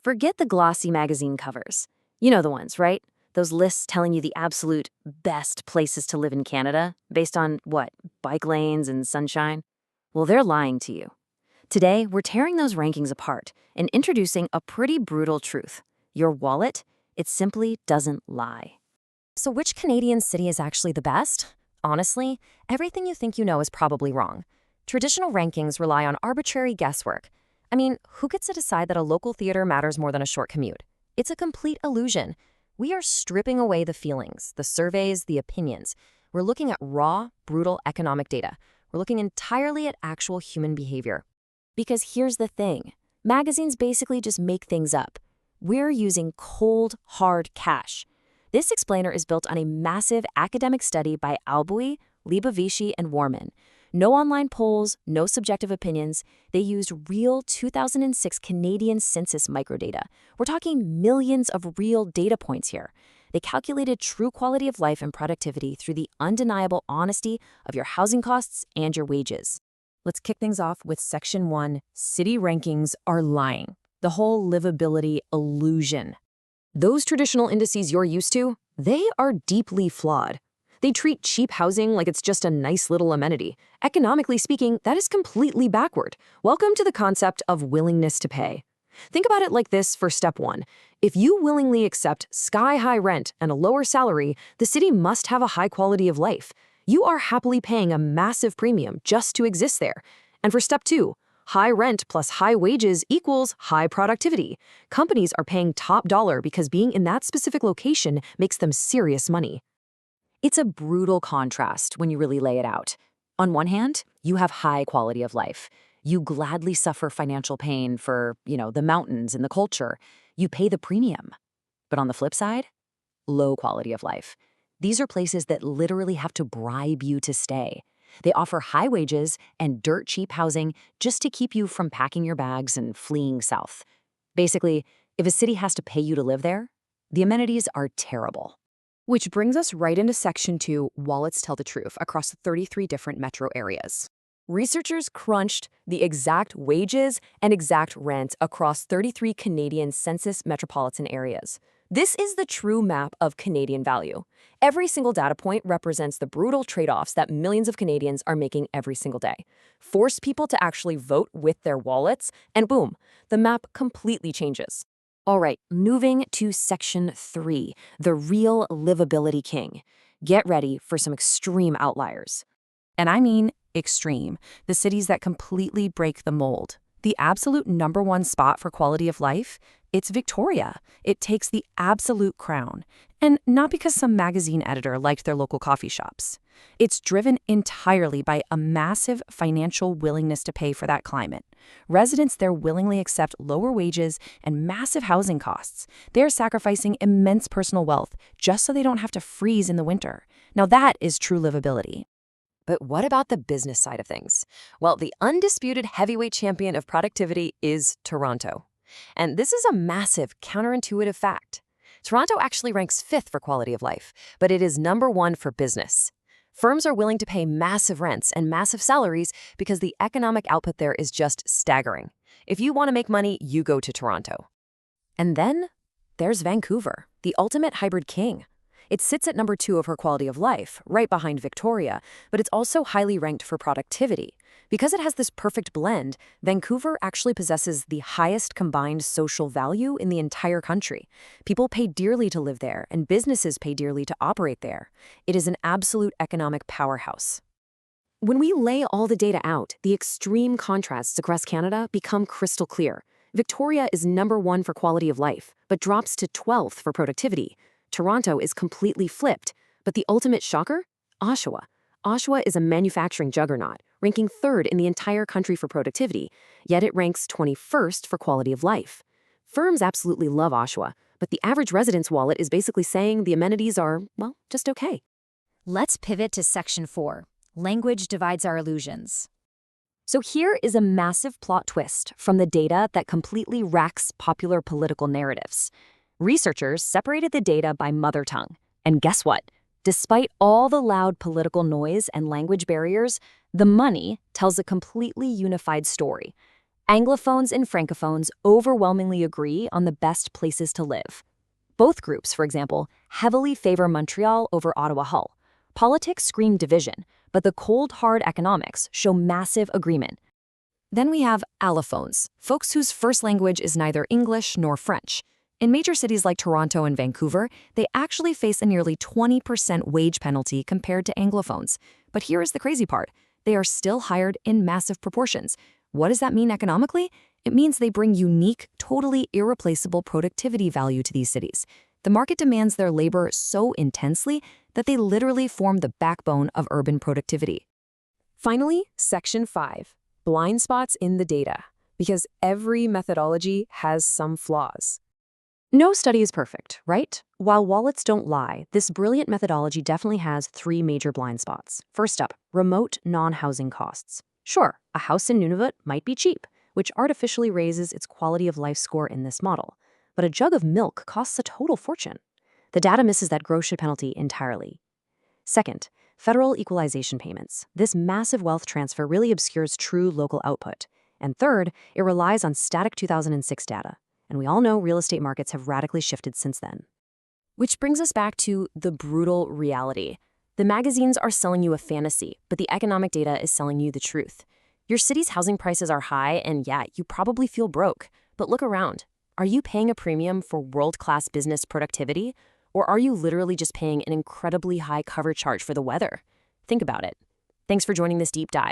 Forget the glossy magazine covers. You know the ones, right? Those lists telling you the absolute best places to live in Canada based on, what, bike lanes and sunshine? Well, they're lying to you. Today, we're tearing those rankings apart and introducing a pretty brutal truth. Your wallet, it simply doesn't lie. So which Canadian city is actually the best? Honestly, everything you think you know is probably wrong. Traditional rankings rely on arbitrary guesswork. I mean, who gets to decide that a local theater matters more than a short commute? It's a complete illusion. We are stripping away the feelings, the surveys, the opinions. We're looking at raw, brutal economic data. We're looking entirely at actual human behavior. Because here's the thing. Magazines basically just make things up. We're using cold, hard cash. This explainer is built on a massive academic study by Albouy, Leibovici, and Warman. No online polls, no subjective opinions. They used real 2006 Canadian census microdata. We're talking millions of real data points here. They calculated true quality of life and productivity through the undeniable honesty of your housing costs and your wages. Let's kick things off with Section 1, City Rankings Are Lying. The whole livability illusion. Those traditional indices you're used to, they are deeply flawed. They treat cheap housing like it's just a nice little amenity. Economically speaking, that is completely backward. Welcome to the concept of willingness to pay. Think about it like this for step 1. If you willingly accept sky-high rent and a lower salary, the city must have a high quality of life. You are happily paying a massive premium just to exist there. And for step 2, high rent plus high wages equals high productivity. Companies are paying top dollar because being in that specific location makes them serious money. It's a brutal contrast when you really lay it out. On one hand, you have high quality of life. You gladly suffer financial pain for, the mountains and the culture. You pay the premium. But on the flip side, low quality of life. These are places that literally have to bribe you to stay. They offer high wages and dirt cheap housing just to keep you from packing your bags and fleeing south. Basically, if a city has to pay you to live there, the amenities are terrible. Which brings us right into Section 2, Wallets Tell the Truth, across 33 different metro areas. Researchers crunched the exact wages and exact rent across 33 Canadian census metropolitan areas. This is the true map of Canadian value. Every single data point represents the brutal trade-offs that millions of Canadians are making every single day. Force people to actually vote with their wallets, and boom, the map completely changes. All right, moving to Section 3, the real livability king. Get ready for some extreme outliers. And I mean extreme. The cities that completely break the mold. The absolute #1 spot for quality of life? It's Victoria. It takes the absolute crown. And not because some magazine editor liked their local coffee shops. It's driven entirely by a massive financial willingness to pay for that climate. Residents there willingly accept lower wages and massive housing costs. They're sacrificing immense personal wealth just so they don't have to freeze in the winter. Now that is true livability. But what about the business side of things? Well, the undisputed heavyweight champion of productivity is Toronto. And this is a massive counterintuitive fact. Toronto actually ranks 5th for quality of life, but it is #1 for business. Firms are willing to pay massive rents and massive salaries because the economic output there is just staggering. If you want to make money, you go to Toronto. And then there's Vancouver, the ultimate hybrid king. It sits at #2 of her quality of life, right behind Victoria, but it's also highly ranked for productivity. Because it has this perfect blend, Vancouver actually possesses the highest combined social value in the entire country. People pay dearly to live there, and businesses pay dearly to operate there. It is an absolute economic powerhouse. When we lay all the data out, the extreme contrasts across Canada become crystal clear. Victoria is #1 for quality of life, but drops to 12th for productivity. Toronto is completely flipped, but the ultimate shocker? Oshawa. Oshawa is a manufacturing juggernaut, ranking 3rd in the entire country for productivity, yet it ranks 21st for quality of life. Firms absolutely love Oshawa, but the average resident's wallet is basically saying the amenities are, well, just okay. Let's pivot to Section 4. Language divides our illusions. So here is a massive plot twist from the data that completely wrecks popular political narratives. Researchers separated the data by mother tongue. And guess what? Despite all the loud political noise and language barriers, the money tells a completely unified story. Anglophones and Francophones overwhelmingly agree on the best places to live. Both groups, for example, heavily favor Montreal over Ottawa Hull. Politics scream division, but the cold, hard economics show massive agreement. Then we have allophones, folks whose first language is neither English nor French. In major cities like Toronto and Vancouver, they actually face a nearly 20% wage penalty compared to Anglophones. But here is the crazy part. They are still hired in massive proportions. What does that mean economically? It means they bring unique, totally irreplaceable productivity value to these cities. The market demands their labor so intensely that they literally form the backbone of urban productivity. Finally, Section 5, blind spots in the data, because every methodology has some flaws. No study is perfect, right? While wallets don't lie, this brilliant methodology definitely has 3 major blind spots. First up, remote non-housing costs. Sure, a house in Nunavut might be cheap, which artificially raises its quality of life score in this model. But a jug of milk costs a total fortune. The data misses that gross penalty entirely. Second, federal equalization payments. This massive wealth transfer really obscures true local output. And third, it relies on static 2006 data. And we all know real estate markets have radically shifted since then. Which brings us back to the brutal reality. The magazines are selling you a fantasy, but the economic data is selling you the truth. Your city's housing prices are high, and yeah, you probably feel broke. But look around. Are you paying a premium for world-class business productivity? Or are you literally just paying an incredibly high cover charge for the weather? Think about it. Thanks for joining this deep dive.